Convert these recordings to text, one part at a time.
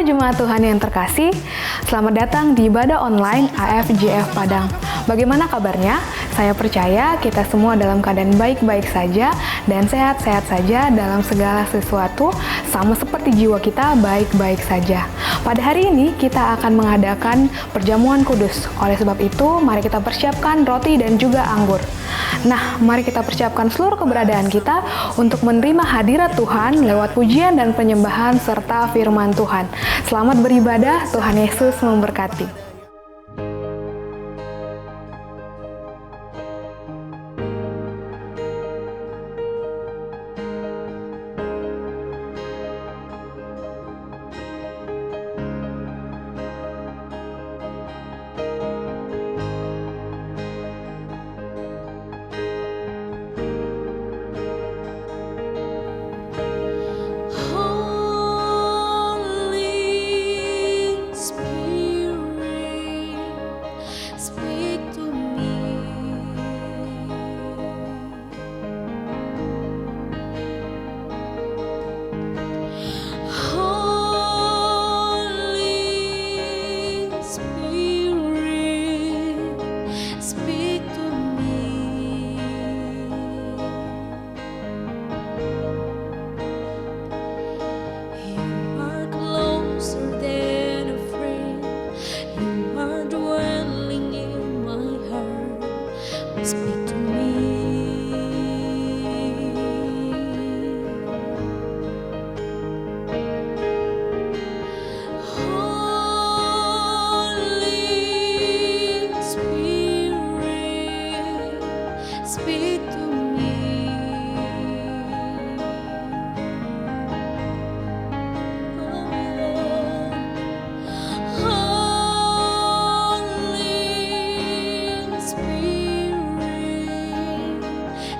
jemaat Tuhan yang terkasih, selamat datang di ibadah online AFJF Padang. Bagaimana kabarnya? Saya percaya kita semua dalam keadaan baik-baik saja dan sehat-sehat saja dalam segala sesuatu, sama seperti jiwa kita baik-baik saja. Pada hari ini kita akan mengadakan perjamuan kudus. Oleh sebab itu, mari kita persiapkan roti dan juga anggur. Nah, mari kita persiapkan seluruh keberadaan kita untuk menerima hadirat Tuhan lewat pujian dan penyembahan serta firman Tuhan. Selamat beribadah, Tuhan Yesus memberkati.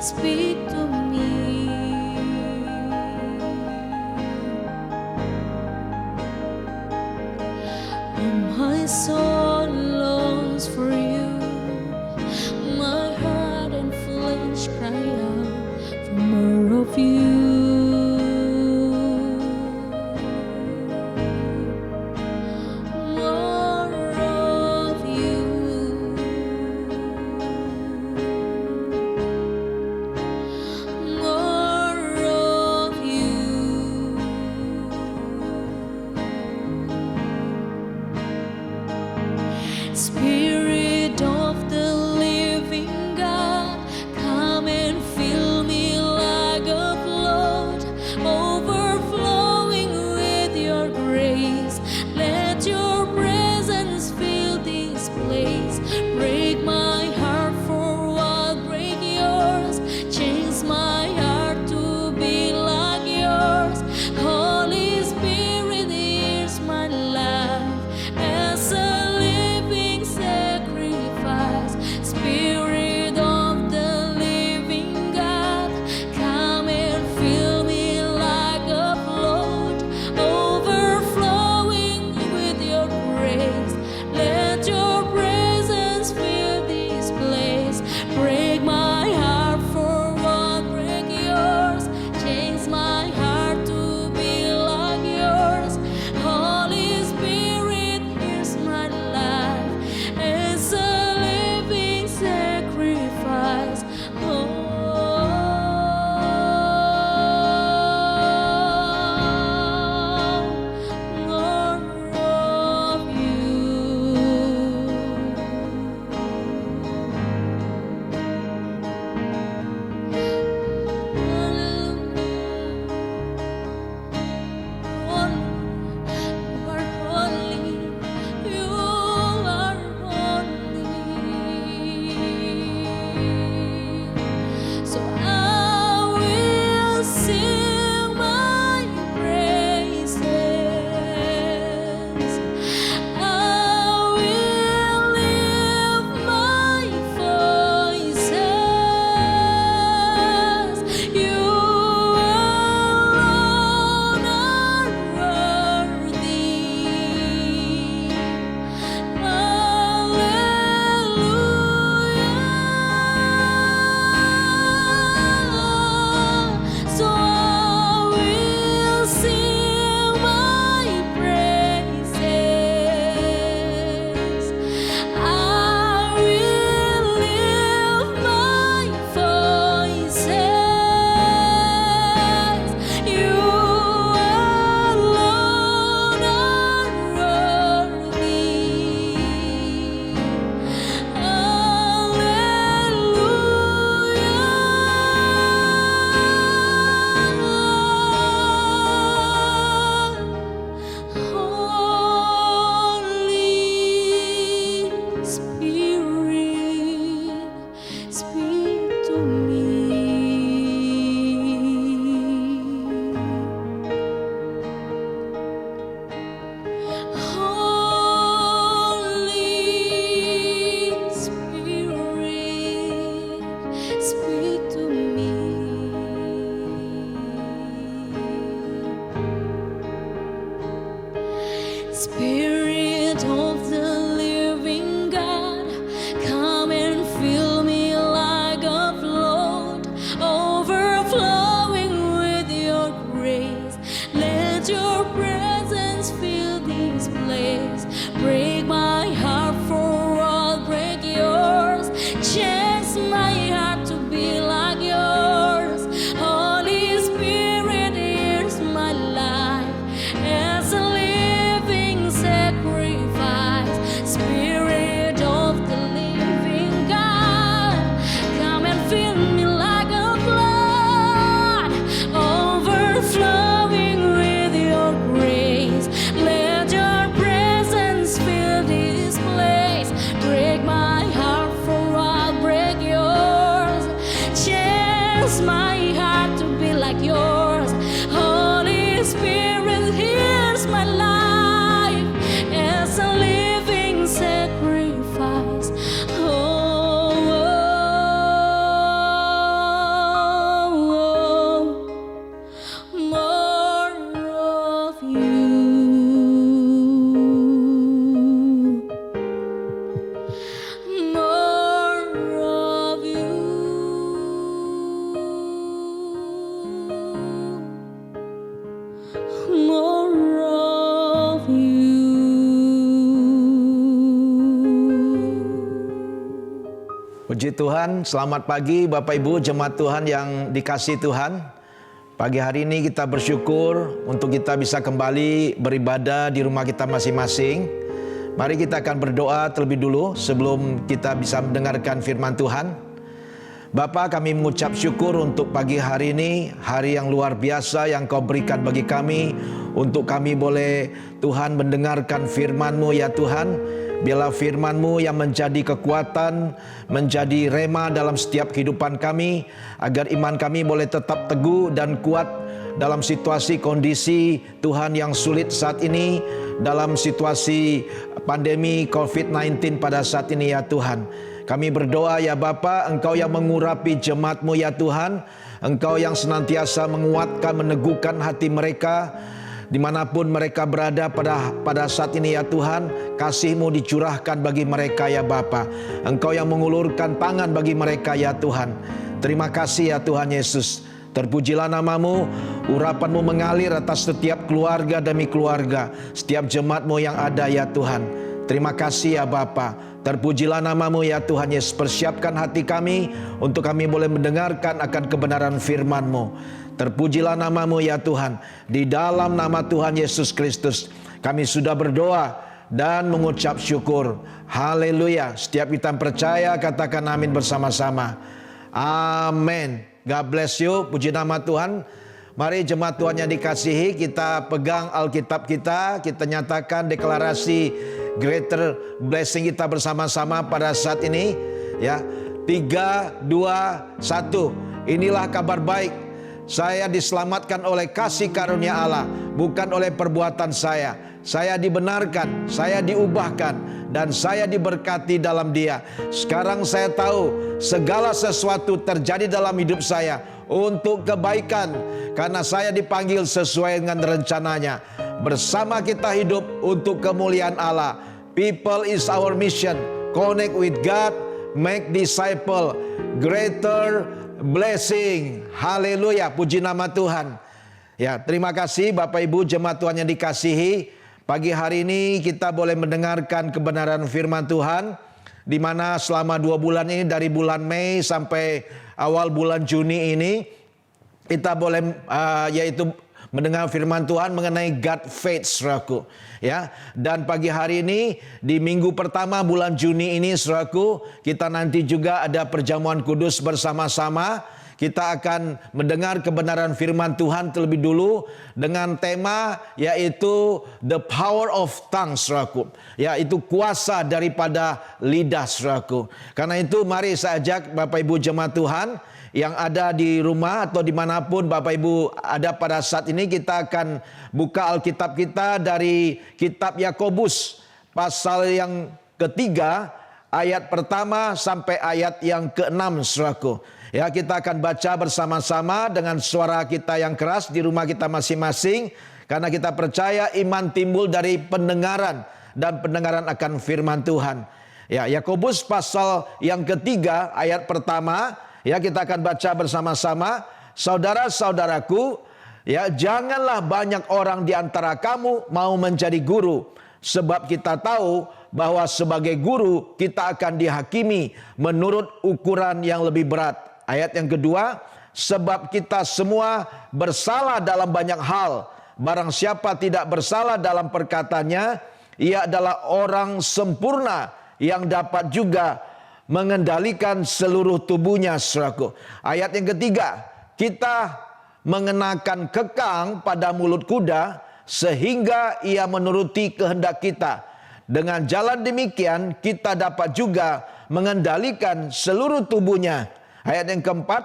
Speak to me. My soul longs for you. My heart and flesh cry out for more of you. More my heart to be like yours. Holy Spirit, here's my life as a living sacrifice. Oh, more of you. More of you. More of you. Puji Tuhan, selamat pagi Bapak Ibu jemaat Tuhan yang dikasihi Tuhan. Pagi hari ini kita bersyukur untuk kita bisa kembali beribadah di rumah kita masing-masing. Mari kita akan berdoa terlebih dulu sebelum kita bisa mendengarkan firman Tuhan. Bapa, kami mengucap syukur untuk pagi hari ini, hari yang luar biasa yang Kau berikan bagi kami, untuk kami boleh Tuhan mendengarkan firman-Mu ya Tuhan. Biarlah firman-Mu yang menjadi kekuatan, menjadi rema dalam setiap kehidupan kami, agar iman kami boleh tetap teguh dan kuat dalam situasi kondisi Tuhan yang sulit saat ini, dalam situasi pandemi COVID-19 pada saat ini ya Tuhan. Kami berdoa ya Bapa, Engkau yang mengurapi jemaat-Mu ya Tuhan. Engkau yang senantiasa menguatkan, meneguhkan hati mereka dimanapun mereka berada pada saat ini ya Tuhan. Kasih-Mu dicurahkan bagi mereka ya Bapa. Engkau yang mengulurkan tangan bagi mereka ya Tuhan. Terima kasih ya Tuhan Yesus. Terpujilah nama-Mu, urapan-Mu mengalir atas setiap keluarga demi keluarga, setiap jemaat-Mu yang ada ya Tuhan. Terima kasih ya Bapa. Terpujilah nama-Mu ya Tuhan Yesus. Persiapkan hati kami untuk kami boleh mendengarkan akan kebenaran firman-Mu. Terpujilah nama-Mu ya Tuhan. Di dalam nama Tuhan Yesus Kristus kami sudah berdoa dan mengucap syukur. Haleluya. Setiap kita percaya katakan amin bersama-sama. Amin. God bless you. Puji nama Tuhan. Mari jemaat Tuhan yang dikasihi, kita pegang Alkitab kita nyatakan deklarasi greater blessing kita bersama-sama pada saat ini ya. 3, 2, 1. Inilah kabar baik. Saya diselamatkan oleh kasih karunia Allah, bukan oleh perbuatan saya. Saya dibenarkan, saya diubahkan, dan saya diberkati dalam Dia. Sekarang saya tahu segala sesuatu terjadi dalam hidup saya untuk kebaikan, karena saya dipanggil sesuai dengan rencananya. Bersama kita hidup untuk kemuliaan Allah. People is our mission. Connect with God, make disciple, greater blessing. Haleluya, puji nama Tuhan. Ya, terima kasih Bapak Ibu jemaat Tuhan yang dikasihi. Pagi hari ini kita boleh mendengarkan kebenaran firman Tuhan, di mana selama 2 bulan ini, dari bulan Mei sampai awal bulan Juni ini, kita boleh yaitu mendengar firman Tuhan mengenai God faith, saudaraku. Ya, dan pagi hari ini di minggu pertama bulan Juni ini, saudaraku, kita nanti juga ada perjamuan kudus bersama-sama. Kita akan mendengar kebenaran firman Tuhan terlebih dulu dengan tema yaitu the power of tongue, saudaraku. Yaitu kuasa daripada lidah, saudaraku. Karena itu mari saya ajak Bapak Ibu jemaat Tuhan yang ada di rumah atau dimanapun Bapak Ibu ada pada saat ini, kita akan buka Alkitab kita dari kitab Yakobus pasal yang ketiga, ayat pertama sampai ayat yang ke-6, saudaraku. Ya, kita akan baca bersama-sama dengan suara kita yang keras di rumah kita masing-masing, karena kita percaya iman timbul dari pendengaran, dan pendengaran akan firman Tuhan. Ya, Yakobus pasal yang ketiga ayat pertama, ya, kita akan baca bersama-sama. Saudara-saudaraku, ya, janganlah banyak orang di antara kamu mau menjadi guru, sebab kita tahu bahwa sebagai guru kita akan dihakimi menurut ukuran yang lebih berat. Ayat yang kedua, sebab kita semua bersalah dalam banyak hal. Barang siapa tidak bersalah dalam perkataannya, ia adalah orang sempurna yang dapat juga mengendalikan seluruh tubuhnya, saudaraku. Ayat yang ketiga, kita mengenakan kekang pada mulut kuda sehingga ia menuruti kehendak kita. Dengan jalan demikian kita dapat juga mengendalikan seluruh tubuhnya. Ayat yang keempat,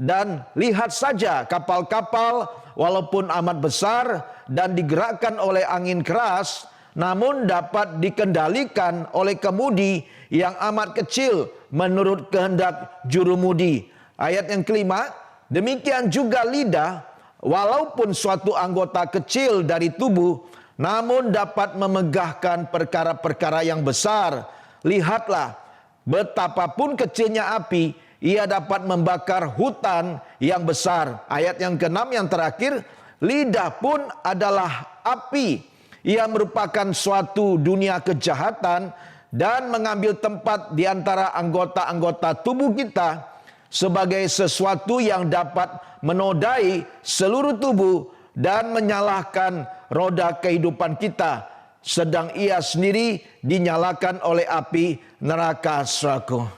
Dan lihat saja kapal-kapal walaupun amat besar dan digerakkan oleh angin keras, namun dapat dikendalikan oleh kemudi yang amat kecil menurut kehendak jurumudi. Ayat yang kelima, demikian juga lidah, walaupun suatu anggota kecil dari tubuh, namun dapat memegahkan perkara-perkara yang besar. Lihatlah, betapapun kecilnya api, ia dapat membakar hutan yang besar. Ayat yang ke-6 yang terakhir, lidah pun adalah api. Ia merupakan suatu dunia kejahatan dan mengambil tempat di antara anggota-anggota tubuh kita sebagai sesuatu yang dapat menodai seluruh tubuh dan menyalahkan roda kehidupan kita, sedang ia sendiri dinyalakan oleh api neraka, saudaraku.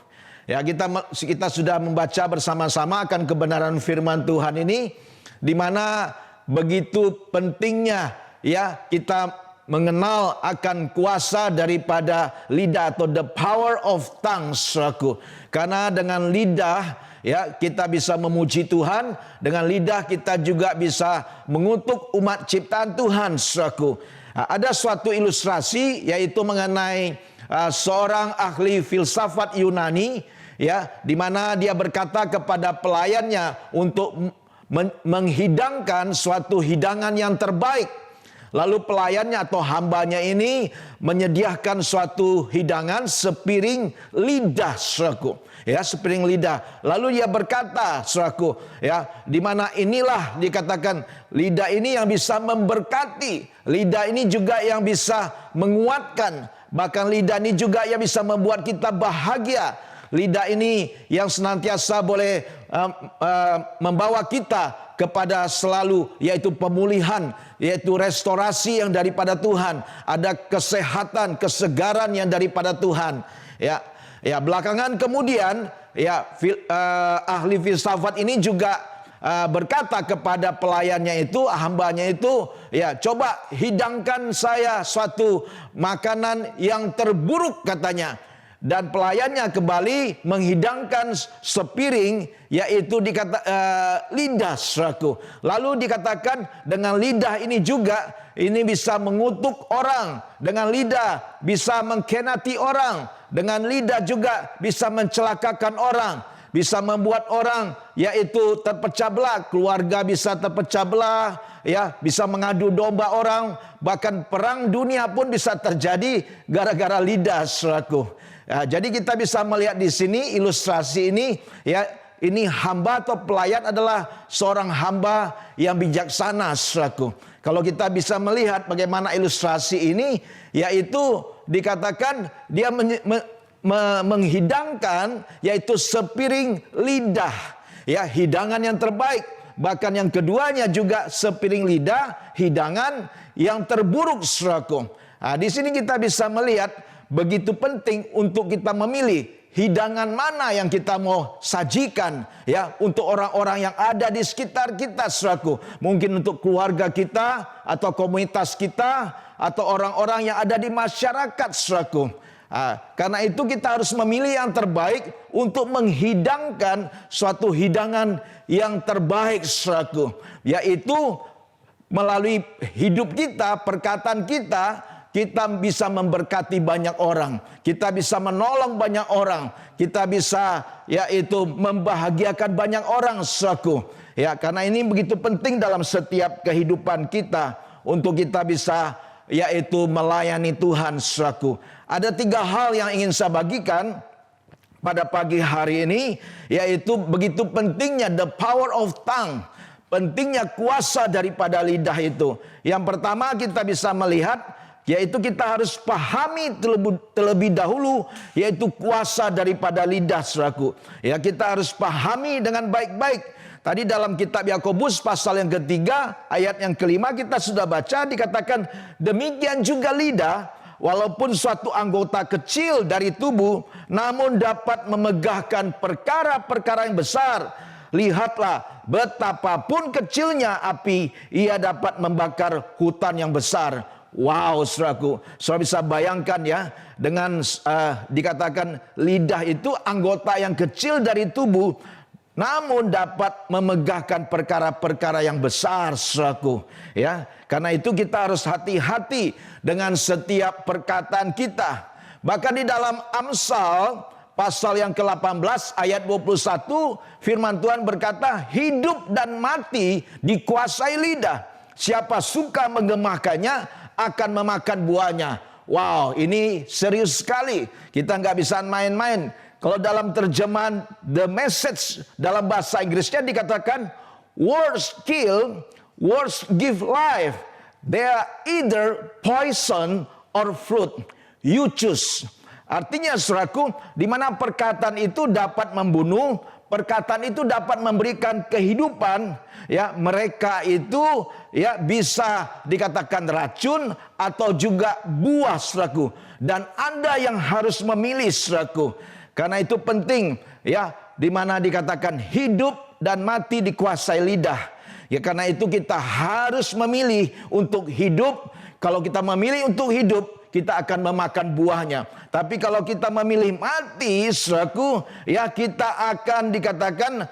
Ya, kita sudah membaca bersama-sama akan kebenaran firman Tuhan ini, di mana begitu pentingnya ya kita mengenal akan kuasa daripada lidah atau the power of tongue, saudaraku. Karena dengan lidah ya kita bisa memuji Tuhan, dengan lidah kita juga bisa mengutuk umat ciptaan Tuhan, saudaraku. Ada suatu ilustrasi yaitu mengenai seorang ahli filsafat Yunani, ya, di mana dia berkata kepada pelayannya untuk menghidangkan suatu hidangan yang terbaik. Lalu pelayannya atau hambanya ini menyediakan suatu hidangan sepiring lidah, saudaraku. Ya, sepiring lidah. Lalu dia berkata, saudaraku, ya, di mana inilah dikatakan lidah ini yang bisa memberkati. Lidah ini juga yang bisa menguatkan. Bahkan lidah ini juga yang bisa membuat kita bahagia. Lidah ini yang senantiasa boleh membawa kita kepada selalu yaitu pemulihan, yaitu restorasi yang daripada Tuhan. Ada kesehatan, kesegaran yang daripada Tuhan. Ya, belakangan kemudian ya ahli filsafat ini juga berkata kepada pelayannya itu, hambanya itu, ya coba hidangkan saya suatu makanan yang terburuk, katanya. Dan pelayannya kembali menghidangkan sepiring, yaitu lidah, saudaraku. Lalu dikatakan dengan lidah ini juga, ini bisa mengutuk orang. Dengan lidah bisa mengkhianati orang. Dengan lidah juga bisa mencelakakan orang. Bisa membuat orang yaitu terpecah belah, keluarga bisa terpecah belah, ya, bisa mengadu domba orang, bahkan perang dunia pun bisa terjadi gara-gara lidah, saudaraku. Ya, jadi kita bisa melihat di sini ilustrasi ini, ya, ini hamba atau pelayan adalah seorang hamba yang bijaksana, saudaraku. Kalau kita bisa melihat bagaimana ilustrasi ini, yaitu dikatakan dia menghidangkan yaitu sepiring lidah, ya, hidangan yang terbaik. Bahkan yang keduanya juga sepiring lidah, hidangan yang terburuk, saudaraku. Nah, di sini kita bisa melihat begitu penting untuk kita memilih hidangan mana yang kita mau sajikan, ya, untuk orang-orang yang ada di sekitar kita, saudaraku. Mungkin untuk keluarga kita atau komunitas kita atau orang-orang yang ada di masyarakat, saudaraku. Karena itu kita harus memilih yang terbaik untuk menghidangkan suatu hidangan yang terbaik, saudaraku. Yaitu melalui hidup kita, perkataan kita, kita bisa memberkati banyak orang. Kita bisa menolong banyak orang. Kita bisa yaitu membahagiakan banyak orang, saudaraku. Ya, karena ini begitu penting dalam setiap kehidupan kita untuk kita bisa yaitu melayani Tuhan, saudaraku. Ada 3 hal yang ingin saya bagikan pada pagi hari ini, yaitu begitu pentingnya the power of tongue, pentingnya kuasa daripada lidah itu. Yang pertama kita bisa melihat, yaitu kita harus pahami terlebih dahulu, yaitu kuasa daripada lidah, saudaraku. Ya, kita harus pahami dengan baik-baik. Tadi dalam kitab Yakobus pasal yang ketiga, ayat yang kelima kita sudah baca, dikatakan demikian juga lidah, walaupun suatu anggota kecil dari tubuh, namun dapat memegahkan perkara-perkara yang besar. Lihatlah, betapapun kecilnya api, ia dapat membakar hutan yang besar. Wow, saudaraku, saudara bisa bayangkan ya, dengan dikatakan lidah itu anggota yang kecil dari tubuh, namun dapat memegahkan perkara-perkara yang besar, saudaraku. Ya, karena itu kita harus hati-hati dengan setiap perkataan kita. Bahkan di dalam Amsal pasal yang ke-18 ayat 21, firman Tuhan berkata, hidup dan mati dikuasai lidah. Siapa suka mengemahkannya akan memakan buahnya. Wow, ini serius sekali. Kita nggak bisa main-main. Kalau dalam terjemahan The Message dalam bahasa Inggrisnya dikatakan, words kill, words give life. They are either poison or fruit. You choose. Artinya, saudaraku, di mana perkataan itu dapat membunuh, perkataan itu dapat memberikan kehidupan, ya, mereka itu ya bisa dikatakan racun atau juga buah, saudaraku. Dan Anda yang harus memilih, saudaraku. Karena itu penting, ya, di mana dikatakan hidup dan mati dikuasai lidah. Ya, karena itu kita harus memilih untuk hidup. Kalau kita memilih untuk hidup, kita akan memakan buahnya. Tapi kalau kita memilih mati, saudaraku, ya, kita akan dikatakan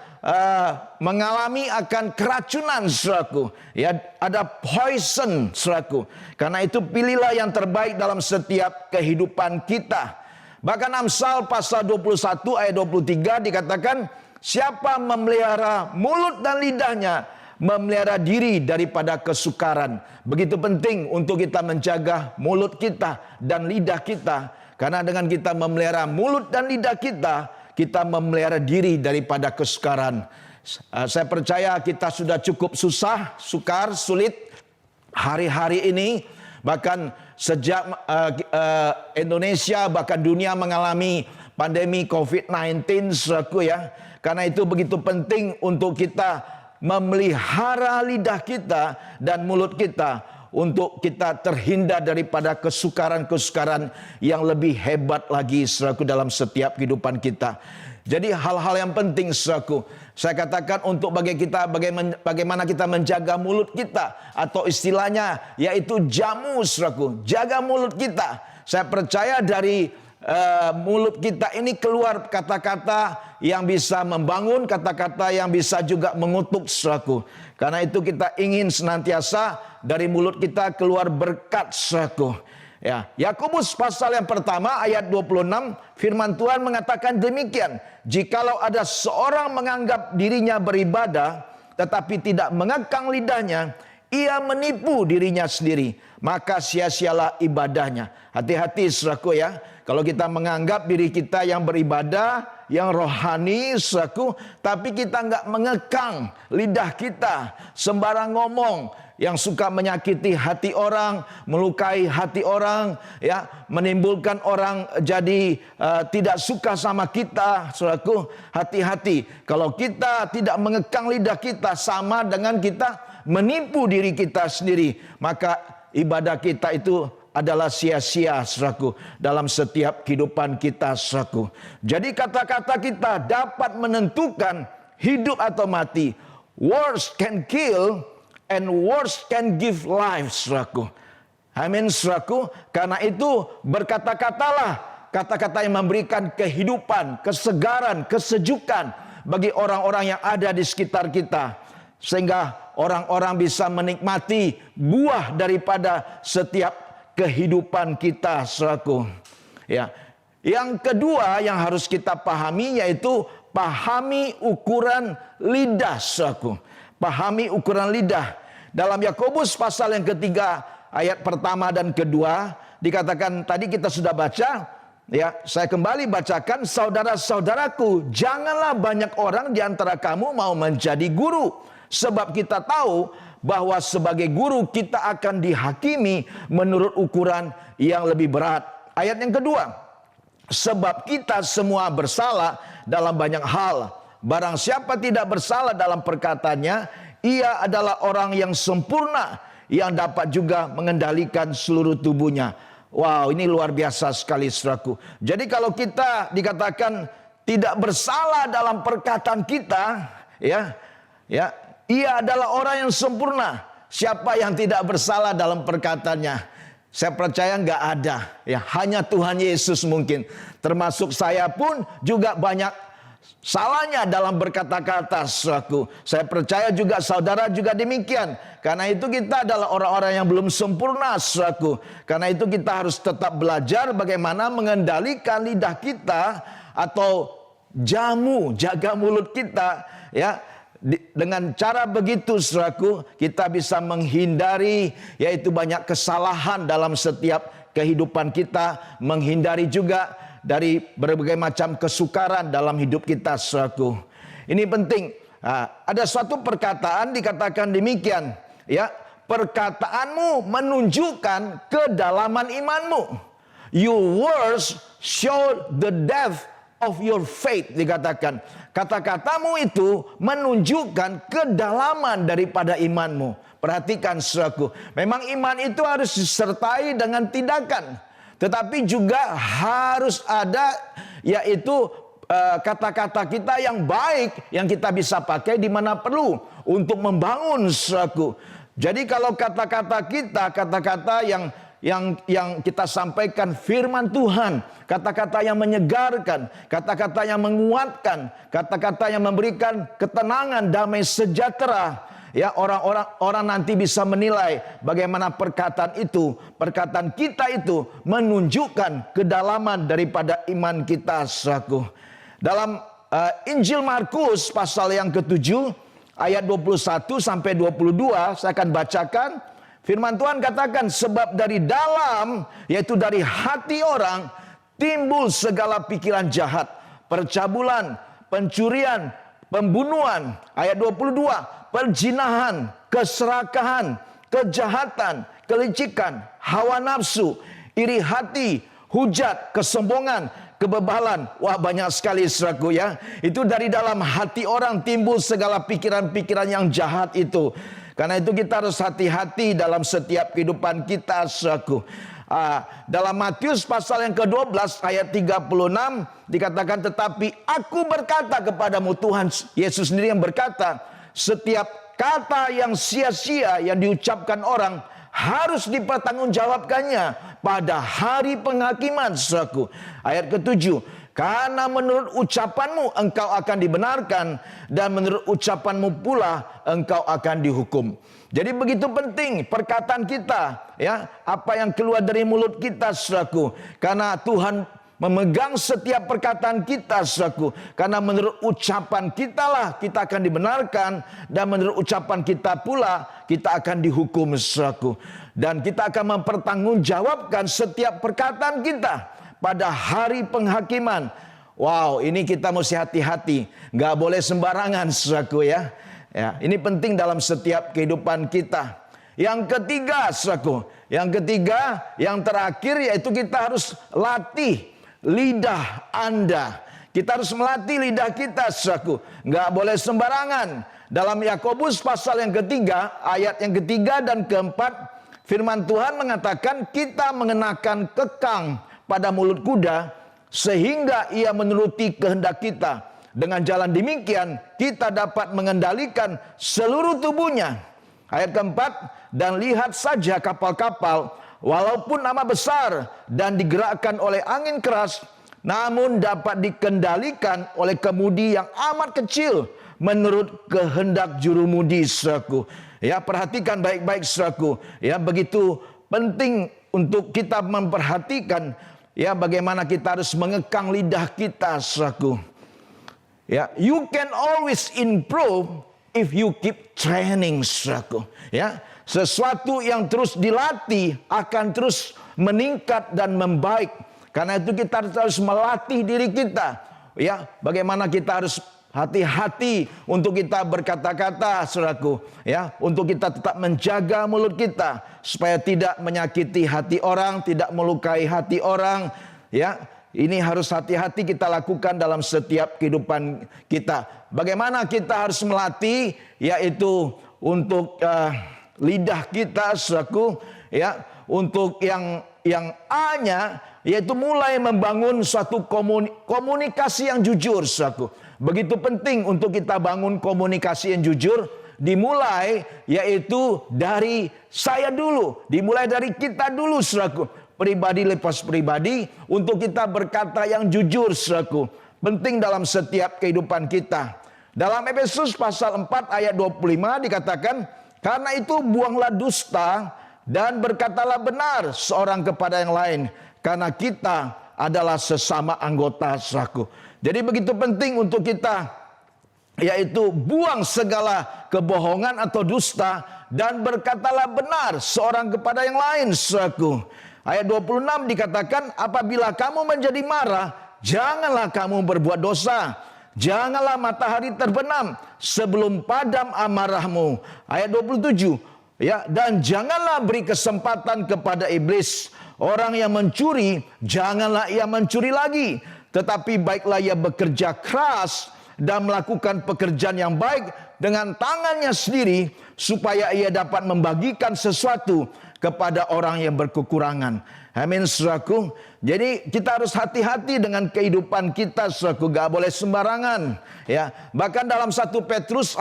mengalami akan keracunan, saudaraku. Ya, ada poison, saudaraku. Karena itu pilihlah yang terbaik dalam setiap kehidupan kita. Bahkan Amsal pasal 21 ayat 23 dikatakan, siapa memelihara mulut dan lidahnya, memelihara diri daripada kesukaran. Begitu penting untuk kita menjaga mulut kita dan lidah kita. Karena dengan kita memelihara mulut dan lidah kita, kita memelihara diri daripada kesukaran. Saya percaya kita sudah cukup sukar, sulit hari-hari ini. Bahkan sejak Indonesia, bahkan dunia mengalami pandemi COVID-19, saudaraku, ya. Karena itu begitu penting untuk kita memelihara lidah kita dan mulut kita untuk kita terhindar daripada kesukaran-kesukaran yang lebih hebat lagi, saudaraku, dalam setiap kehidupan kita. Jadi hal-hal yang penting, saudaraku, saya katakan untuk bagaimana kita menjaga mulut kita, atau istilahnya yaitu jamu, saudaraku. Jaga mulut kita. Saya percaya dari mulut kita ini keluar kata-kata yang bisa membangun, kata-kata yang bisa juga mengutuk, saudaraku. Karena itu kita ingin senantiasa dari mulut kita keluar berkat, saudaraku. Ya, Yakobus pasal yang pertama ayat 26, firman Tuhan mengatakan demikian. Jikalau ada seorang menganggap dirinya beribadah tetapi tidak mengekang lidahnya, ia menipu dirinya sendiri, maka sia-sialah ibadahnya. Hati-hati, saudaraku, ya. Kalau kita menganggap diri kita yang beribadah, yang rohani, saudaraku, tapi kita nggak mengekang lidah kita, sembarang ngomong, yang suka menyakiti hati orang, melukai hati orang, ya, menimbulkan orang jadi tidak suka sama kita, saudaraku. Hati-hati, kalau kita tidak mengekang lidah kita, sama dengan kita menipu diri kita sendiri, maka ibadah kita itu adalah sia-sia, saudaraku, dalam setiap kehidupan kita, saudaraku. Jadi kata-kata kita dapat menentukan hidup atau mati. Words can kill and words can give life, saudaraku. Amin, saudaraku. Karena itu berkata-katalah kata-kata yang memberikan kehidupan, kesegaran, kesejukan bagi orang-orang yang ada di sekitar kita. Sehingga orang-orang bisa menikmati buah daripada setiap kehidupan kita, saudaraku. Ya. Yang kedua yang harus kita pahami yaitu pahami ukuran lidah, saudaraku. Pahami ukuran lidah. Dalam Yakobus pasal yang ketiga ayat pertama dan kedua dikatakan, tadi kita sudah baca, ya, saya kembali bacakan, saudara-saudaraku, janganlah banyak orang di antara kamu mau menjadi guru, sebab kita tahu bahwa sebagai guru kita akan dihakimi menurut ukuran yang lebih berat. Ayat yang kedua, sebab kita semua bersalah dalam banyak hal. Barang siapa tidak bersalah dalam perkataannya, ia adalah orang yang sempurna, yang dapat juga mengendalikan seluruh tubuhnya. Wow, ini luar biasa sekali, saudaraku. Jadi kalau kita dikatakan tidak bersalah dalam perkataan kita, ya, ia adalah orang yang sempurna. Siapa yang tidak bersalah dalam perkataannya? Saya percaya nggak ada, ya, hanya Tuhan Yesus mungkin. Termasuk saya pun juga banyak salahnya dalam berkata-kata, saudaraku. Saya percaya juga saudara juga demikian. Karena itu kita adalah orang-orang yang belum sempurna, saudaraku. Karena itu kita harus tetap belajar bagaimana mengendalikan lidah kita atau jaga mulut kita, ya. Dengan cara begitu, saudaraku, kita bisa menghindari yaitu banyak kesalahan dalam setiap kehidupan kita, menghindari juga dari berbagai macam kesukaran dalam hidup kita, saudaraku. Ini penting. Ada suatu perkataan dikatakan demikian, ya, perkataanmu menunjukkan kedalaman imanmu. Your words show the depth of your faith, dikatakan. Kata-katamu itu menunjukkan kedalaman daripada imanmu. Perhatikan, saudaraku. Memang iman itu harus disertai dengan tindakan. Tetapi juga harus ada yaitu kata-kata kita yang baik yang kita bisa pakai di mana perlu untuk membangun, saudaraku. Jadi kalau kata-kata kita, kata-kata yang kita sampaikan firman Tuhan, kata-kata yang menyegarkan, kata-kata yang menguatkan, kata-kata yang memberikan ketenangan, damai sejahtera, ya, orang nanti bisa menilai bagaimana perkataan kita itu menunjukkan kedalaman daripada iman kita, saudaraku. Dalam Injil Markus pasal yang ke-7 ayat 21 sampai 22 saya akan bacakan. Firman Tuhan katakan, sebab dari dalam, yaitu dari hati orang, timbul segala pikiran jahat, percabulan, pencurian, pembunuhan. Ayat 22, perzinahan, keserakahan, kejahatan, kelicikan, hawa nafsu, iri hati, hujat, kesombongan, kebebalan. Wah, banyak sekali, saudaraku, ya. Itu dari dalam hati orang timbul segala pikiran-pikiran yang jahat itu. Karena itu kita harus hati-hati dalam setiap kehidupan kita, saudaraku. Dalam Matius pasal yang ke-12 ayat 36 dikatakan, tetapi aku berkata kepadamu, Tuhan Yesus sendiri yang berkata, setiap kata yang sia-sia yang diucapkan orang harus dipertanggungjawabkannya pada hari penghakiman, saudaraku. Ayat ke-7, karena menurut ucapanmu engkau akan dibenarkan, dan menurut ucapanmu pula engkau akan dihukum. Jadi begitu penting perkataan kita, ya, apa yang keluar dari mulut kita, saudaraku. Karena Tuhan memegang setiap perkataan kita, saudaraku. Karena menurut ucapan kita lah kita akan dibenarkan, dan menurut ucapan kita pula kita akan dihukum, saudaraku. Dan kita akan mempertanggungjawabkan setiap perkataan kita pada hari penghakiman. Wow, ini kita mesti hati-hati. Nggak boleh sembarangan, saudaraku, ya. Ya, ini penting dalam setiap kehidupan kita. Yang ketiga, saudaraku. Yang ketiga, yang terakhir, yaitu kita harus latih lidah Anda. Kita harus melatih lidah kita, saudaraku. Nggak boleh sembarangan. Dalam Yakobus pasal yang ketiga, ayat yang ketiga dan keempat, firman Tuhan mengatakan kita mengenakan kekang pada mulut kuda sehingga ia menuruti kehendak kita. Dengan jalan demikian kita dapat mengendalikan seluruh tubuhnya. Ayat keempat, dan lihat saja kapal-kapal walaupun amat besar dan digerakkan oleh angin keras, namun dapat dikendalikan oleh kemudi yang amat kecil menurut kehendak jurumudi, saudaraku. Ya, perhatikan baik-baik, saudaraku. Ya, begitu penting untuk kita memperhatikan, ya, bagaimana kita harus mengekang lidah kita, saudaraku. Ya, you can always improve if you keep training, saudaraku. Ya, sesuatu yang terus dilatih akan terus meningkat dan membaik. Karena itu kita harus melatih diri kita. Ya, bagaimana kita harus hati-hati untuk kita berkata-kata, saudaraku. Ya, untuk kita tetap menjaga mulut kita supaya tidak menyakiti hati orang, tidak melukai hati orang. Ya, ini harus hati-hati kita lakukan dalam setiap kehidupan kita. Bagaimana kita harus melatih, yaitu untuk lidah kita, saudaraku, ya, untuk yang A-nya, yaitu mulai membangun suatu komunikasi yang jujur, saudaraku. Begitu penting untuk kita bangun komunikasi yang jujur. Dimulai yaitu dari saya dulu, dimulai dari kita dulu, saudaraku. Pribadi lepas pribadi, untuk kita berkata yang jujur, saudaraku. penting dalam setiap kehidupan kita. Dalam Efesus pasal 4 ayat 25 dikatakan, karena itu buanglah dusta dan berkatalah benar seorang kepada yang lain, karena kita adalah sesama anggota saudaraku. Jadi begitu penting untuk kita, yaitu buang segala kebohongan atau dusta dan berkatalah benar seorang kepada yang lain saudaraku. Ayat 26 dikatakan, apabila kamu menjadi marah, janganlah kamu berbuat dosa. Janganlah matahari terbenam sebelum padam amarahmu. Ayat 27, ya, dan janganlah beri kesempatan kepada iblis. Orang yang mencuri, janganlah ia mencuri lagi, tetapi baiklah ia bekerja keras dan melakukan pekerjaan yang baik dengan tangannya sendiri, supaya ia dapat membagikan sesuatu kepada orang yang berkekurangan. Amin, saudaraku. Jadi kita harus hati-hati dengan kehidupan kita, saudaraku. Gak boleh sembarangan. Ya, bahkan dalam 1 Petrus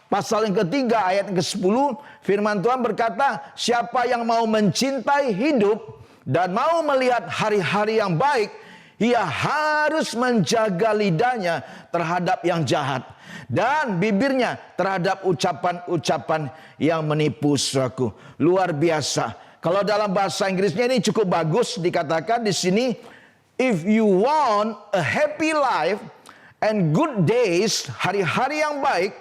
pasal yang ketiga ayat yang ke-10, firman Tuhan berkata, siapa yang mau mencintai hidup dan mau melihat hari-hari yang baik, ia harus menjaga lidahnya terhadap yang jahat dan bibirnya terhadap ucapan-ucapan yang menipu, saudaraku. Luar biasa. Kalau dalam bahasa Inggrisnya ini cukup bagus, dikatakan di sini, if you want a happy life and good days, hari-hari yang baik,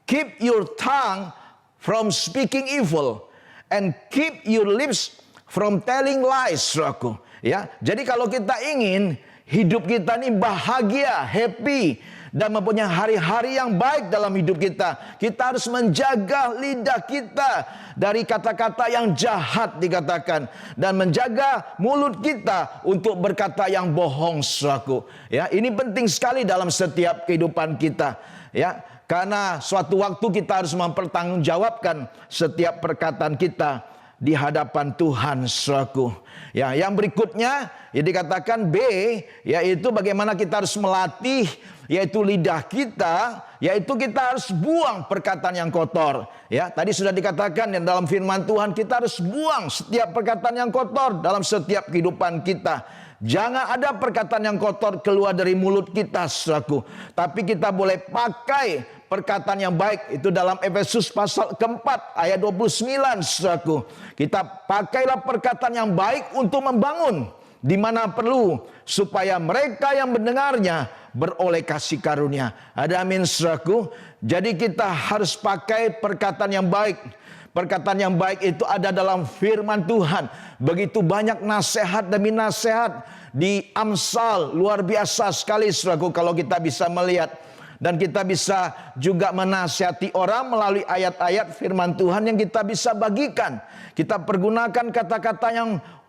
keep your tongue from speaking evil and keep your lips from telling lies, saudaraku. Ya, jadi kalau kita ingin hidup kita ini bahagia, happy, dan mempunyai hari-hari yang baik dalam hidup kita, kita harus menjaga lidah kita dari kata-kata yang jahat dikatakan, dan menjaga mulut kita untuk berkata yang bohong, saudaraku. Ya, ini penting sekali dalam setiap kehidupan kita. Ya, karena suatu waktu kita harus mempertanggungjawabkan setiap perkataan kita di hadapan Tuhan, saudaraku. Ya, yang berikutnya ya dikatakan B, yaitu bagaimana kita harus melatih, yaitu lidah kita, yaitu kita harus buang perkataan yang kotor. Ya, tadi sudah dikatakan yang dalam firman Tuhan, kita harus buang setiap perkataan yang kotor dalam setiap kehidupan kita. Jangan ada perkataan yang kotor keluar dari mulut kita, saudaraku. Tapi kita boleh pakai perkataan yang baik. Itu dalam Efesus pasal keempat ayat 29, saudaraku. Kita pakailah perkataan yang baik untuk membangun di mana perlu, supaya mereka yang mendengarnya beroleh kasih karunia. Ada amin, saudaraku. Jadi kita harus pakai perkataan yang baik. Perkataan yang baik itu ada dalam firman Tuhan. Begitu banyak nasihat demi nasihat di Amsal, luar biasa sekali, saudaraku, kalau kita bisa melihat. Dan kita bisa juga menasihati orang melalui ayat-ayat firman Tuhan yang kita bisa bagikan. Kita pergunakan kata-kata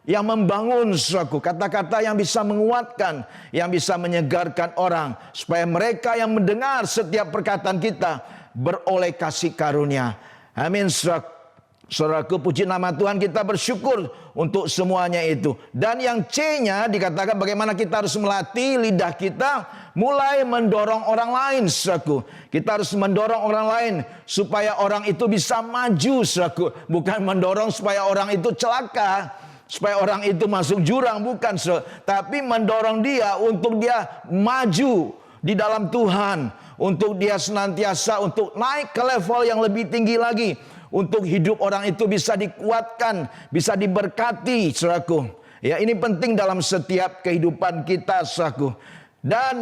yang membangun, saudaraku, kata-kata yang bisa menguatkan, yang bisa menyegarkan orang, supaya mereka yang mendengar setiap perkataan kita beroleh kasih karunia. Amin, saudaraku, puji nama Tuhan, kita bersyukur untuk semuanya itu. Dan yang C-nya dikatakan bagaimana kita harus melatih lidah kita mulai mendorong orang lain, saudaraku. Kita harus mendorong orang lain supaya orang itu bisa maju, saudaraku. Bukan mendorong supaya orang itu celaka, supaya orang itu masuk jurang, bukan, tapi mendorong dia untuk dia maju di dalam Tuhan, untuk dia senantiasa untuk naik ke level yang lebih tinggi lagi, untuk hidup orang itu bisa dikuatkan, bisa diberkati, saudaraku. Ya, ini penting dalam setiap kehidupan kita, saudaraku. Dan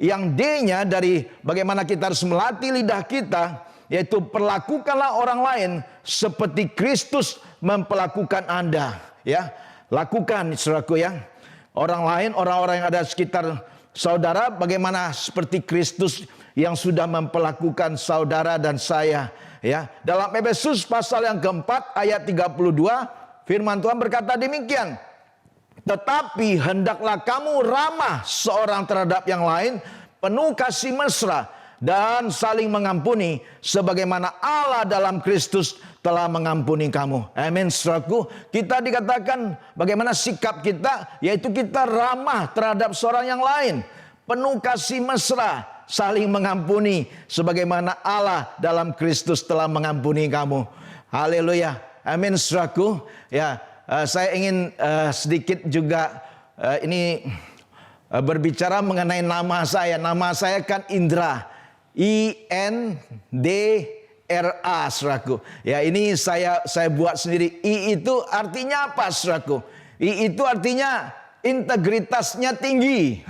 yang D-nya dari bagaimana kita harus melatih lidah kita, yaitu perlakukanlah orang lain seperti Kristus memperlakukan Anda. Ya, lakukan, saudaraku, ya. Orang lain, orang-orang yang ada sekitar saudara, bagaimana seperti Kristus yang sudah memperlakukan saudara dan saya. Ya, dalam Efesus pasal yang keempat ayat 32, firman Tuhan berkata demikian. Tetapi hendaklah kamu ramah seorang terhadap yang lain, penuh kasih mesra dan saling mengampuni, sebagaimana Allah dalam Kristus telah mengampuni kamu. Amin, saudaraku. Kita dikatakan bagaimana sikap kita, yaitu kita ramah terhadap seorang yang lain, penuh kasih mesra, saling mengampuni, sebagaimana Allah dalam Kristus telah mengampuni kamu. Haleluya. Amin, saudaraku. Ya, saya ingin sedikit juga ini berbicara mengenai nama saya. Nama saya kan Indra. I-N-D-R-A, saudaraku. Ya, ini saya buat sendiri. I itu artinya apa, saudaraku? I itu artinya integritasnya tinggi.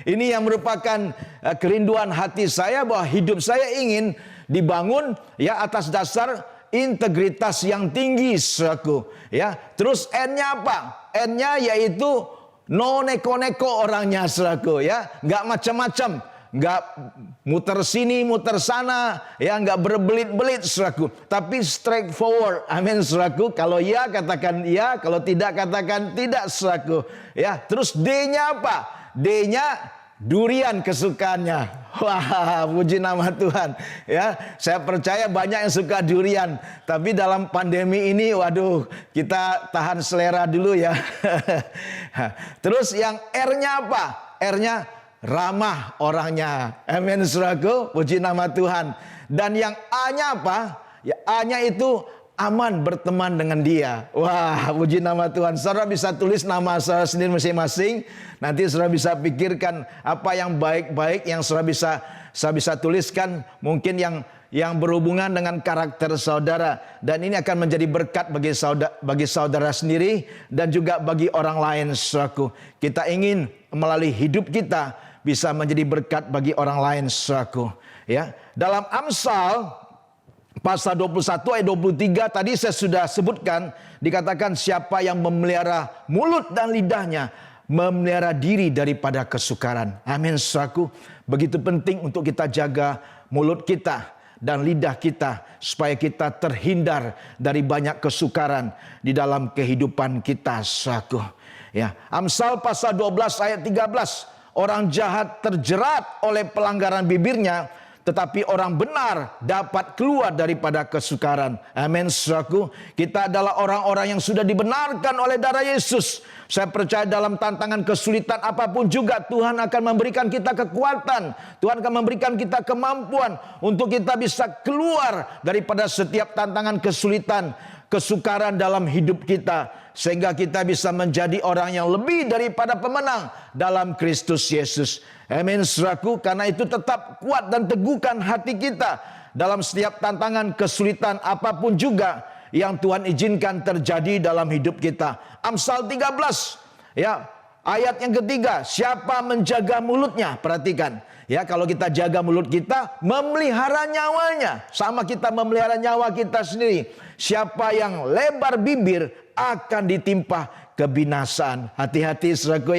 Ini yang merupakan kerinduan hati saya, bahwa hidup saya ingin dibangun ya atas dasar integritas yang tinggi, saudaraku. Ya, terus N-nya apa? N-nya yaitu no neko-neko orangnya, saudaraku. Ya, nggak macam-macam. Nggak muter sini, muter sana, ya nggak berbelit-belit, saudaraku. Tapi straightforward, amin, saudaraku. Kalau ya katakan ya, kalau tidak katakan tidak, saudaraku. Ya, terus D-nya apa? D-nya durian kesukaannya. Wah, puji nama Tuhan. Ya, saya percaya banyak yang suka durian. Tapi dalam pandemi ini, waduh, kita tahan selera dulu ya. Terus yang R-nya apa? R-nya ramah orangnya. Amin, saudaraku. Puji nama Tuhan. Dan yang A-nya apa? Ya, A-nya itu aman berteman dengan dia. Wah, puji nama Tuhan. Saudara bisa tulis nama saudara sendiri masing-masing. Nanti saudara bisa pikirkan apa yang baik-baik yang saudara bisa tuliskan. Mungkin yang berhubungan dengan karakter saudara. Dan ini akan menjadi berkat bagi saudara sendiri dan juga bagi orang lain, saudaraku. Kita ingin melalui hidup kita bisa menjadi berkat bagi orang lain, saudaraku. Ya, dalam Amsal pasal 21 ayat 23 tadi saya sudah sebutkan, dikatakan siapa yang memelihara mulut dan lidahnya memelihara diri daripada kesukaran. Amin, saudaraku. Begitu penting untuk kita jaga mulut kita dan lidah kita supaya kita terhindar dari banyak kesukaran di dalam kehidupan kita, saudaraku. Ya, Amsal pasal 12 ayat 13. Orang jahat terjerat oleh pelanggaran bibirnya, tetapi orang benar dapat keluar daripada kesukaran. Amin, saudaraku. Kita adalah orang-orang yang sudah dibenarkan oleh darah Yesus. Saya percaya dalam tantangan kesulitan apapun juga Tuhan akan memberikan kita kekuatan. Tuhan akan memberikan kita kemampuan untuk kita bisa keluar daripada setiap tantangan kesulitan, kesukaran dalam hidup kita. Sehingga kita bisa menjadi orang yang lebih daripada pemenang dalam Kristus Yesus. Amin, saudaraku. Karena itu tetap kuat dan teguhkan hati kita dalam setiap tantangan kesulitan apapun juga yang Tuhan izinkan terjadi dalam hidup kita. Amsal 13 ya, ayat yang ketiga, siapa menjaga mulutnya? Perhatikan ya, kalau kita jaga mulut kita, memelihara nyawanya. Sama kita memelihara nyawa kita sendiri. Siapa yang lebar bibir akan ditimpa kebinasaan. Hati-hati, saudaraku,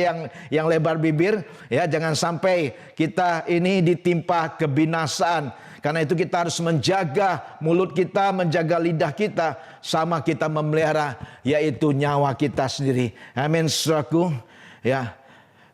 yang lebar bibir ya, jangan sampai kita ini ditimpa kebinasaan. Karena itu kita harus menjaga mulut kita, menjaga lidah kita, sama kita memelihara yaitu nyawa kita sendiri. Amin, saudaraku. Ya.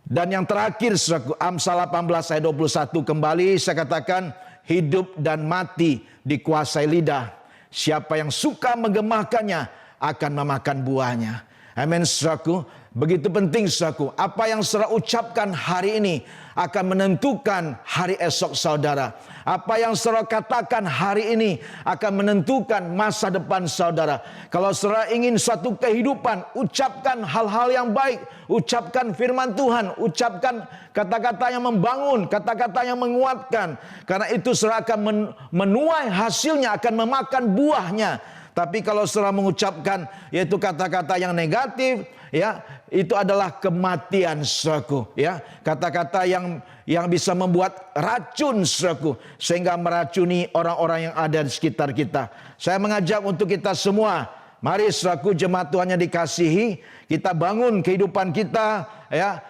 Dan yang terakhir, saudaraku, Amsal 18 ayat 21 kembali saya katakan, hidup dan mati dikuasai lidah. Siapa yang suka menggemahkannya akan memakan buahnya. Amin, saudaraku. Begitu penting, saudaraku. Apa yang saudara ucapkan hari ini akan menentukan hari esok saudara. Apa yang saudara katakan hari ini akan menentukan masa depan saudara. Kalau saudara ingin suatu kehidupan, ucapkan hal-hal yang baik. Ucapkan firman Tuhan. Ucapkan kata-kata yang membangun, kata-kata yang menguatkan. Karena itu saudara akan menuai hasilnya, akan memakan buahnya. Tapi kalau saudara mengucapkan yaitu kata-kata yang negatif, ya, itu adalah kematian, saudaraku. Ya, kata-kata yang bisa membuat racun, saudaraku, sehingga meracuni orang-orang yang ada di sekitar kita. Saya mengajak untuk kita semua, mari, saudaraku, jemaat Tuhan yang dikasihi, kita bangun kehidupan kita, ya,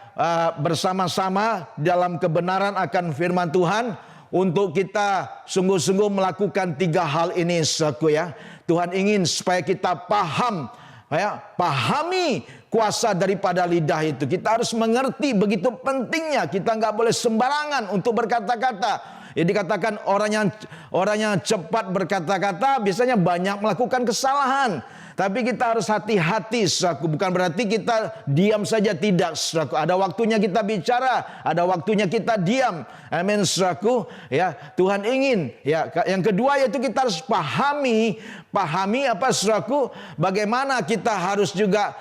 bersama-sama dalam kebenaran akan firman Tuhan. Untuk kita sungguh-sungguh melakukan 3 hal ini, saudaraku, ya. Tuhan ingin supaya kita paham, ya, pahami kuasa daripada lidah itu. Kita harus mengerti begitu pentingnya. Kita nggak boleh sembarangan untuk berkata-kata. Ya, dikatakan orang yang cepat berkata-kata biasanya banyak melakukan kesalahan. Tapi kita harus hati-hati, saudaraku. Bukan berarti kita diam saja, tidak, saudaraku. Ada waktunya kita bicara, ada waktunya kita diam. Amin, saudaraku. Ya, Tuhan ingin. Ya, yang kedua yaitu kita harus pahami apa, saudaraku, bagaimana kita harus juga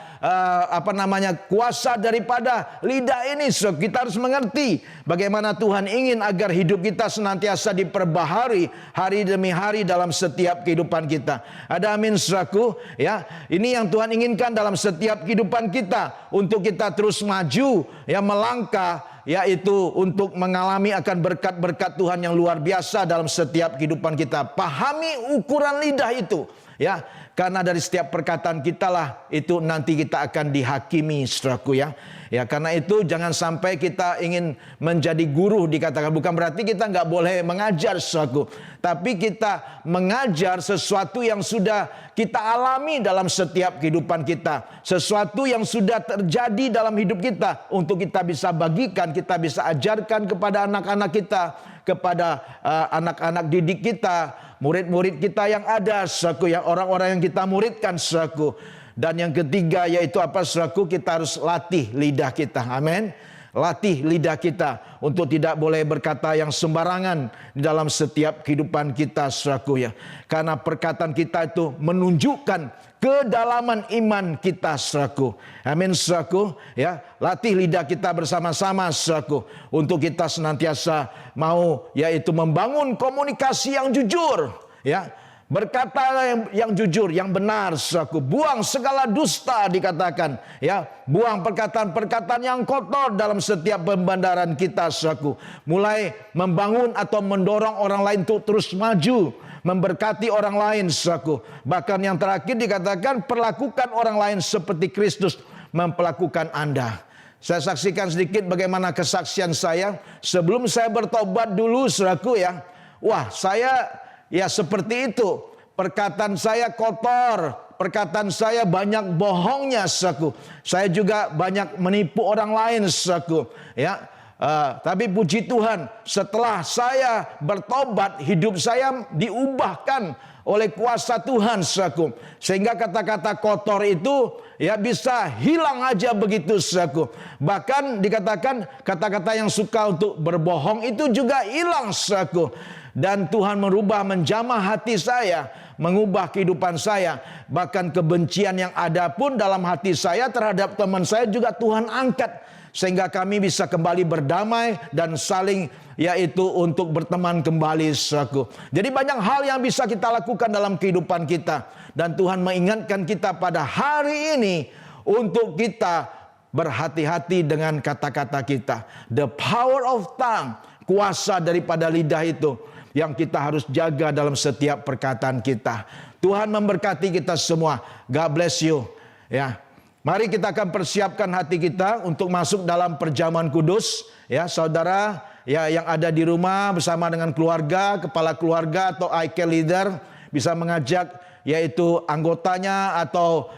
kuasa daripada lidah ini. So, kita harus mengerti bagaimana Tuhan ingin agar hidup kita senantiasa diperbaharui hari demi hari dalam setiap kehidupan kita. Ada amin, saudaraku? Ya, ini yang Tuhan inginkan dalam setiap kehidupan kita, untuk kita terus maju, ya, melangkah, yaitu untuk mengalami akan berkat-berkat Tuhan yang luar biasa dalam setiap kehidupan kita. Pahami ukuran lidah itu, ya, karena dari setiap perkataan kita lah itu nanti kita akan dihakimi, saudaraku, ya. Ya, karena itu jangan sampai kita ingin menjadi guru dikatakan. Bukan berarti kita nggak boleh mengajar, saudaraku, tapi kita mengajar sesuatu yang sudah kita alami dalam setiap kehidupan kita, sesuatu yang sudah terjadi dalam hidup kita, untuk kita bisa bagikan, kita bisa ajarkan kepada anak-anak kita, kepada anak-anak didik kita, murid-murid kita yang ada, saudaraku, yang orang-orang yang kita muridkan, saudaraku. Dan yang ketiga yaitu apa, saudaraku? Kita harus latih lidah kita. Amin. Latih lidah kita untuk tidak boleh berkata yang sembarangan di dalam setiap kehidupan kita, saudaraku, ya. Karena perkataan kita itu menunjukkan kedalaman iman kita, saudaraku. Amin, saudaraku, ya. Latih lidah kita bersama-sama, saudaraku, untuk kita senantiasa mau, yaitu membangun komunikasi yang jujur, ya. Berkata yang jujur, yang benar, saudaraku. Buang segala dusta dikatakan, ya. Buang perkataan-perkataan yang kotor dalam setiap pembandaran kita, saudaraku. Mulai membangun atau mendorong orang lain untuk terus maju, memberkati orang lain, saudaraku. Bahkan yang terakhir dikatakan, perlakukan orang lain seperti Kristus memperlakukan Anda. Saya saksikan sedikit bagaimana kesaksian saya sebelum saya bertobat dulu, saudaraku, ya. Wah, saya ya seperti itu. Perkataan saya kotor, perkataan saya banyak bohongnya, saudaraku. Saya juga banyak menipu orang lain, saudaraku, ya. Tapi puji Tuhan, setelah saya bertobat, hidup saya diubahkan oleh kuasa Tuhan, saudaraku. Sehingga kata-kata kotor itu, ya, bisa hilang aja begitu, saudaraku. Bahkan dikatakan kata-kata yang suka untuk berbohong itu juga hilang, saudaraku. Dan Tuhan merubah, menjamah hati saya, mengubah kehidupan saya. Bahkan kebencian yang ada pun dalam hati saya terhadap teman saya juga Tuhan angkat. Sehingga kami bisa kembali berdamai dan saling, yaitu untuk berteman kembali, saudaraku. Jadi banyak hal yang bisa kita lakukan dalam kehidupan kita. Dan Tuhan mengingatkan kita pada hari ini untuk kita berhati-hati dengan kata-kata kita. The power of tongue, kuasa daripada lidah itu, yang kita harus jaga dalam setiap perkataan kita. Tuhan memberkati kita semua. God bless you. Ya, mari kita akan persiapkan hati kita untuk masuk dalam perjamuan kudus. Ya, saudara, ya, yang ada di rumah bersama dengan keluarga, kepala keluarga atau I-Care leader bisa mengajak, yaitu anggotanya atau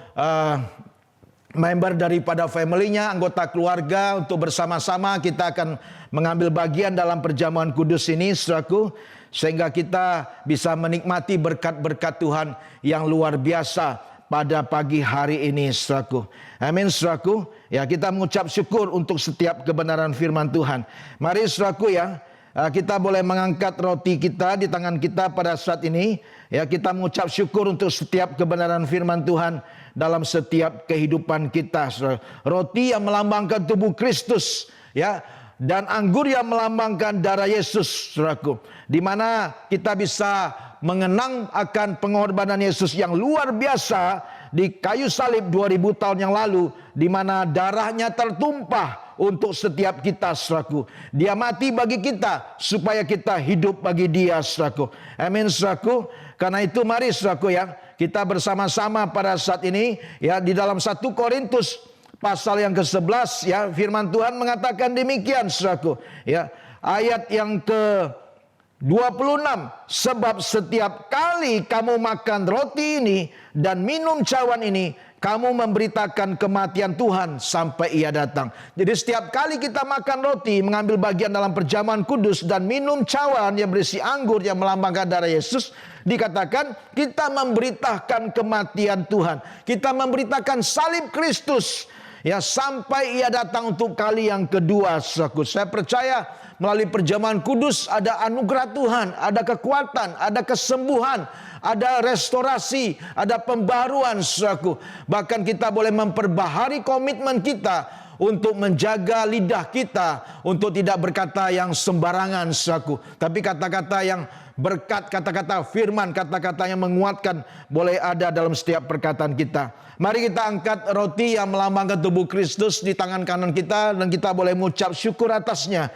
member daripada family-nya, anggota keluarga, untuk bersama-sama kita akan mengambil bagian dalam perjamuan kudus ini, saudaraku. Sehingga kita bisa menikmati berkat-berkat Tuhan yang luar biasa pada pagi hari ini, saudaraku. Amin, saudaraku. Ya, kita mengucap syukur untuk setiap kebenaran firman Tuhan. Mari, saudaraku, ya, kita boleh mengangkat roti kita di tangan kita pada saat ini. Ya, kita mengucap syukur untuk setiap kebenaran firman Tuhan dalam setiap kehidupan kita, saudara. Roti yang melambangkan tubuh Kristus, ya, dan anggur yang melambangkan darah Yesus, saudaraku. Di mana kita bisa mengenang akan pengorbanan Yesus yang luar biasa di kayu salib 2000 tahun yang lalu, di mana darahnya tertumpah untuk setiap kita, saudaraku. Dia mati bagi kita supaya kita hidup bagi Dia, saudaraku. Amin, saudaraku. Karena itu mari, saudaraku, ya, kita bersama-sama pada saat ini, ya, di dalam 1 Korintus pasal yang ke-11, ya, firman Tuhan mengatakan demikian, saudaraku, ya. Ayat yang ke-26, sebab setiap kali kamu makan roti ini dan minum cawan ini, kamu memberitakan kematian Tuhan sampai Ia datang. Jadi setiap kali kita makan roti, mengambil bagian dalam perjamuan kudus dan minum cawan yang berisi anggur yang melambangkan darah Yesus, dikatakan kita memberitakan kematian Tuhan. Kita memberitakan salib Kristus, ya, sampai Ia datang untuk kali yang kedua, saudaraku. Saya percaya melalui perjamuan kudus ada anugerah Tuhan, ada kekuatan, ada kesembuhan, ada restorasi, ada pembaruan, saudaraku. Bahkan kita boleh memperbaharui komitmen kita untuk menjaga lidah kita, untuk tidak berkata yang sembarangan, saudaraku. Tapi kata-kata yang berkat, kata-kata firman, kata-kata yang menguatkan boleh ada dalam setiap perkataan kita. Mari kita angkat roti yang melambangkan tubuh Kristus di tangan kanan kita, dan kita boleh mengucap syukur atasnya.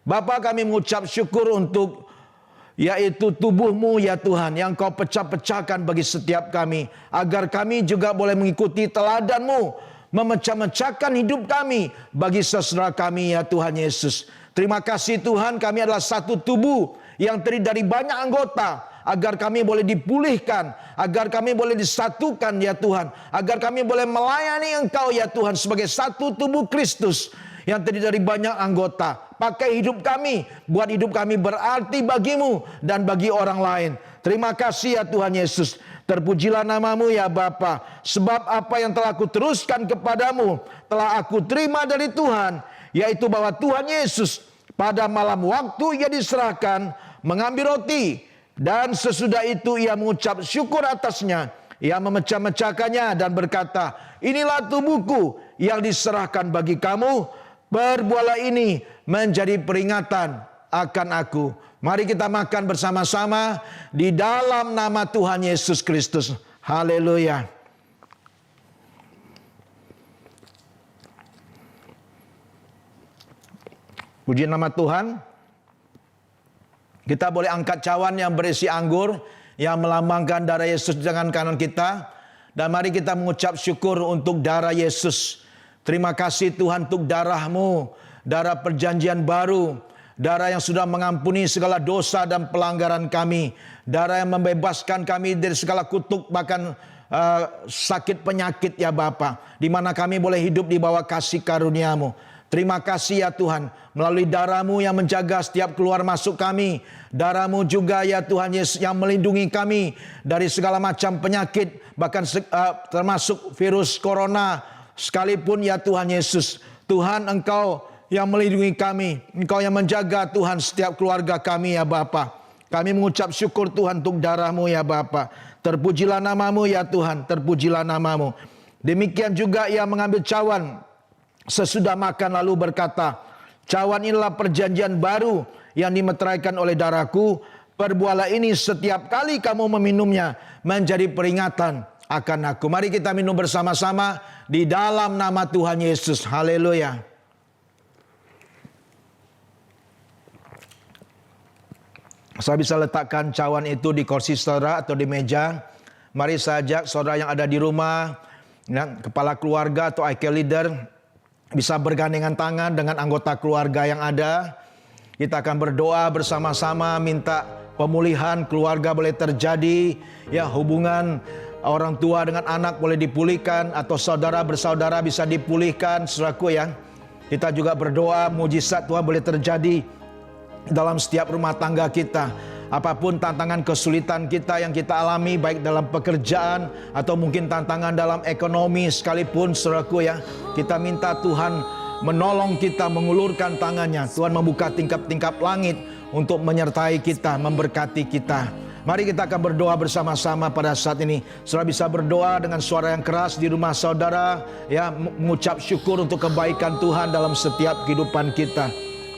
Bapa, kami mengucap syukur untuk yaitu tubuh-Mu ya Tuhan, yang Kau pecah-pecahkan bagi setiap kami, agar kami juga boleh mengikuti teladan-Mu, memecah-mecahkan hidup kami bagi saudara kami ya Tuhan Yesus. Terima kasih Tuhan, kami adalah satu tubuh yang terdiri dari banyak anggota, agar kami boleh dipulihkan, agar kami boleh disatukan ya Tuhan, agar kami boleh melayani Engkau ya Tuhan sebagai satu tubuh Kristus yang terdiri dari banyak anggota. Pakai hidup kami, buat hidup kami berarti bagi-Mu dan bagi orang lain. Terima kasih ya Tuhan Yesus. Terpujilah nama-Mu ya Bapa, sebab apa yang telah aku teruskan kepadamu telah aku terima dari Tuhan, yaitu bahwa Tuhan Yesus pada malam waktu Ia diserahkan mengambil roti, dan sesudah itu Ia mengucap syukur atasnya. Ia memecah-mecahkannya dan berkata, inilah tubuhku yang diserahkan bagi kamu. Perbuatlah ini menjadi peringatan akan aku. Mari kita makan bersama-sama di dalam nama Tuhan Yesus Kristus. Haleluya. Puji nama Tuhan. Kita boleh angkat cawan yang berisi anggur yang melambangkan darah Yesus di tangan kanan kita. Dan mari kita mengucap syukur untuk darah Yesus. Terima kasih Tuhan untuk darah-Mu, darah perjanjian baru, darah yang sudah mengampuni segala dosa dan pelanggaran kami, darah yang membebaskan kami dari segala kutuk, bahkan sakit penyakit ya Bapa, di mana kami boleh hidup di bawah kasih karunia-Mu. Terima kasih ya Tuhan, melalui darah-Mu yang menjaga setiap keluar masuk kami, darah-Mu juga ya Tuhan Yesus yang melindungi kami dari segala macam penyakit, bahkan termasuk virus corona sekalipun ya Tuhan Yesus. Tuhan, Engkau yang melindungi kami, Engkau yang menjaga Tuhan setiap keluarga kami ya Bapa. Kami mengucap syukur Tuhan untuk darah-Mu ya Bapa. Terpujilah nama-Mu ya Tuhan, terpujilah nama-Mu. Demikian juga Ia mengambil cawan sesudah makan lalu berkata, cawan inilah perjanjian baru yang dimeteraikan oleh darahku. Perbuatlah ini setiap kali kamu meminumnya menjadi peringatan akan aku. Mari kita minum bersama-sama di dalam nama Tuhan Yesus. Haleluya. Saya bisa letakkan cawan itu di kursi saudara atau di meja. Mari saya ajak saudara yang ada di rumah, kepala keluarga atau IK leader, bisa bergandengan tangan dengan anggota keluarga yang ada. Kita akan berdoa bersama-sama, minta pemulihan keluarga boleh terjadi, ya hubungan orang tua dengan anak boleh dipulihkan, atau saudara bersaudara bisa dipulihkan, saudaraku ya. Kita juga berdoa mujizat Tuhan boleh terjadi dalam setiap rumah tangga kita. Apapun tantangan kesulitan kita yang kita alami, baik dalam pekerjaan atau mungkin tantangan dalam ekonomi sekalipun, saudaraku ya, kita minta Tuhan menolong kita, mengulurkan tangannya. Tuhan membuka tingkap-tingkap langit untuk menyertai kita, memberkati kita. Mari kita akan berdoa bersama-sama pada saat ini. Saudara bisa berdoa dengan suara yang keras di rumah saudara, ya, mengucap syukur untuk kebaikan Tuhan dalam setiap kehidupan kita.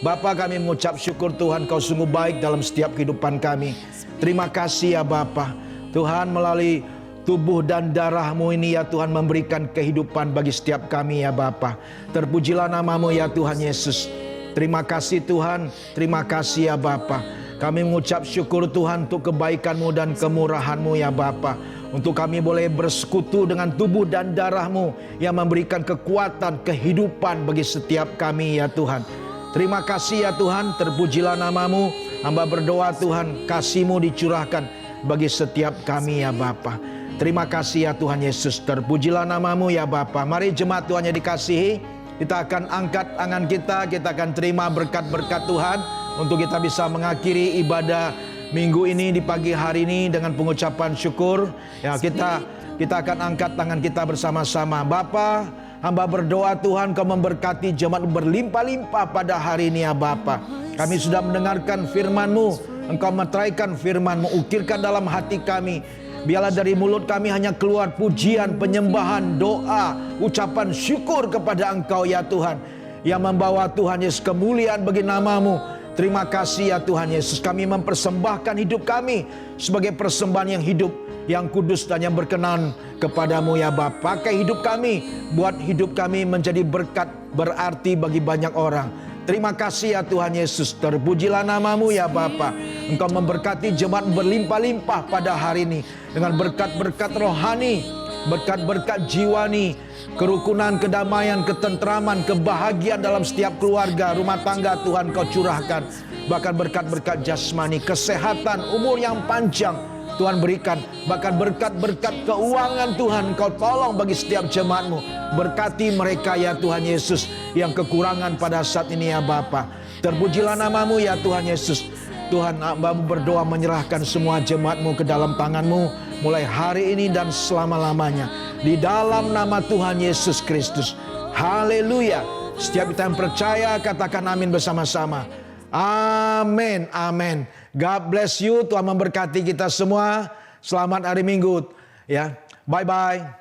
Bapa, kami mengucap syukur Tuhan, Kau sungguh baik dalam setiap kehidupan kami. Terima kasih ya Bapa. Tuhan, melalui tubuh dan darah-Mu ini ya Tuhan, memberikan kehidupan bagi setiap kami ya Bapa. Terpujilah nama-Mu ya Tuhan Yesus. Terima kasih Tuhan, terima kasih ya Bapa. Kami mengucap syukur Tuhan untuk kebaikan-Mu dan kemurahan-Mu ya Bapa. Untuk kami boleh bersekutu dengan tubuh dan darah-Mu yang memberikan kekuatan, kehidupan bagi setiap kami ya Tuhan. Terima kasih ya Tuhan, terpujilah nama-Mu. Hamba berdoa Tuhan, kasih-Mu dicurahkan bagi setiap kami ya Bapa. Terima kasih ya Tuhan Yesus, terpujilah nama-Mu ya Bapa. Mari jemaat Tuhan yang dikasihi, kita akan angkat tangan kita akan terima berkat-berkat Tuhan untuk kita bisa mengakhiri ibadah minggu ini di pagi hari ini dengan pengucapan syukur. Ya, kita akan angkat tangan kita bersama-sama. Bapa, Hamba berdoa Tuhan Kau memberkati jemaat berlimpah-limpah pada hari ini ya Bapa. Kami sudah mendengarkan firman-Mu, Engkau meteraikan firman-Mu, ukirkan dalam hati kami. Biarlah dari mulut kami hanya keluar pujian, penyembahan, doa, ucapan syukur kepada Engkau ya Tuhan, yang membawa Tuhan Yesus kemuliaan bagi nama-Mu. Terima kasih ya Tuhan Yesus, kami mempersembahkan hidup kami sebagai persembahan yang hidup, yang kudus dan yang berkenan kepadamu ya Bapa. Pakai hidup kami, buat hidup kami menjadi berkat berarti bagi banyak orang. Terima kasih ya Tuhan Yesus, terpujilah nama-Mu ya Bapa. Engkau memberkati jemaat berlimpah-limpah pada hari ini dengan berkat-berkat rohani, berkat-berkat jiwani, kerukunan, kedamaian, ketentraman, kebahagiaan dalam setiap keluarga, rumah tangga Tuhan Kau curahkan. Bahkan berkat-berkat jasmani, kesehatan, umur yang panjang Tuhan berikan. Bahkan berkat-berkat keuangan Tuhan Kau tolong bagi setiap jemaat-Mu. Berkati mereka ya Tuhan Yesus yang kekurangan pada saat ini ya Bapa. Terpujilah nama-Mu ya Tuhan Yesus. Tuhan, hamba-Mu berdoa menyerahkan semua jemaat-Mu ke dalam tangan-Mu mulai hari ini dan selama-lamanya. Di dalam nama Tuhan Yesus Kristus. Haleluya. Setiap kita yang percaya katakan amin bersama-sama. Amin, amin. God bless you. Tuhan memberkati kita semua. Selamat hari Minggu. Ya, bye-bye.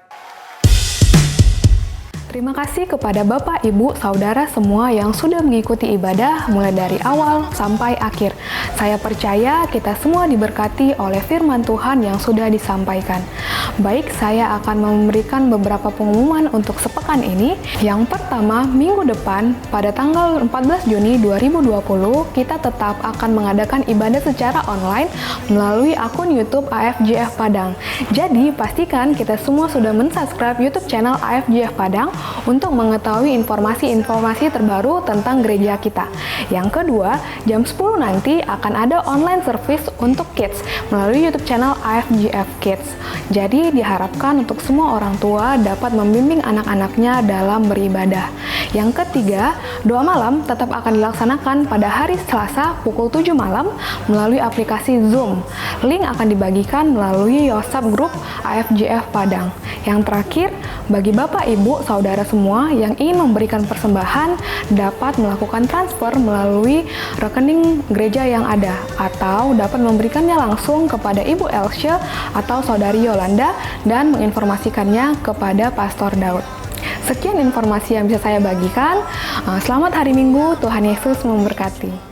Terima kasih kepada Bapak, Ibu, Saudara semua yang sudah mengikuti ibadah mulai dari awal sampai akhir. Saya percaya kita semua diberkati oleh firman Tuhan yang sudah disampaikan. Baik, saya akan memberikan beberapa pengumuman untuk sepekan ini. Yang pertama, minggu depan pada tanggal 14 Juni 2020 kita tetap akan mengadakan ibadah secara online melalui akun YouTube AFJF Padang. Jadi, pastikan kita semua sudah mensubscribe YouTube channel AFJF Padang untuk mengetahui informasi-informasi terbaru tentang gereja kita. Yang kedua, jam 10 nanti akan ada online service untuk kids melalui YouTube channel AFJF Kids. Jadi diharapkan untuk semua orang tua dapat membimbing anak-anaknya dalam beribadah. Yang ketiga, doa malam tetap akan dilaksanakan pada hari Selasa pukul 7 malam melalui aplikasi Zoom. Link akan dibagikan melalui WhatsApp grup AFJF Padang. Yang terakhir, bagi Bapak, Ibu, Saudara semua yang ingin memberikan persembahan dapat melakukan transfer melalui rekening gereja yang ada atau dapat memberikannya langsung kepada Ibu Elsya atau Saudari Yolanda dan menginformasikannya kepada Pastor Daud. Sekian informasi yang bisa saya bagikan. Selamat hari Minggu, Tuhan Yesus memberkati.